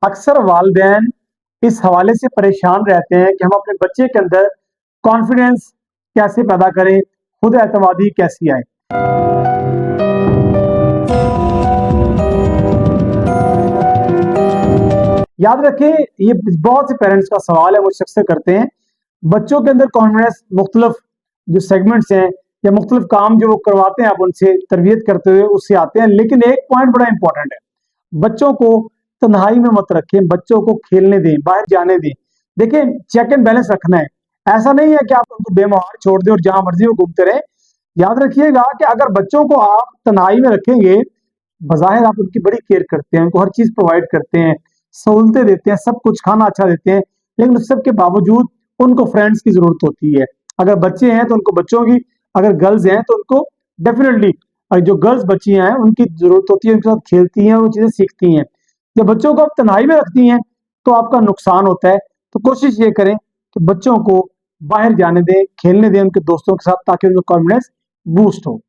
अक्सर वालिदैन इस हवाले से परेशान रहते हैं कि हम अपने बच्चे के अंदर कॉन्फिडेंस कैसे पैदा करें, खुद एतमादी कैसी आए। याद रखें, ये बहुत से पेरेंट्स का सवाल है, मुझसे अक्सर करते हैं। बच्चों के अंदर कॉन्फिडेंस मुख्तलिफ जो सेगमेंट्स हैं या मुख्तलिफ काम जो वो करवाते हैं आप उनसे तरबियत करते हुए उससे आते हैं, लेकिन एक पॉइंट बड़ा इंपॉर्टेंट है, बच्चों को तन्हाई में मत रखें, बच्चों को खेलने दें, बाहर जाने दें। देखें, चेक एंड बैलेंस रखना है। ऐसा नहीं है कि आप उनको बेमहार छोड़ दें और जहां मर्जी वो घूमते रहें। याद रखिएगा कि अगर बच्चों को आप तन्हाई में रखेंगे, बज़ाहिर आप उनकी बड़ी केयर करते हैं, उनको हर चीज प्रोवाइड करते हैं, सहूलतें देते हैं, सब कुछ, खाना अच्छा देते हैं, लेकिन उस सब के बावजूद उनको फ्रेंड्स की जरूरत होती है। अगर बच्चे हैं तो उनको बच्चों की, अगर गर्ल्स हैं तो उनको डेफिनेटली, जो गर्ल्स बच्चियां हैं उनकी जरूरत होती है, उनके साथ खेलती हैं, वो चीजें सीखती हैं। जब बच्चों को आप तन्हाई में रखती हैं तो आपका नुकसान होता है। तो कोशिश ये करें कि बच्चों को बाहर जाने दें, खेलने दें उनके दोस्तों के साथ, ताकि उनका कॉन्फिडेंस बूस्ट हो।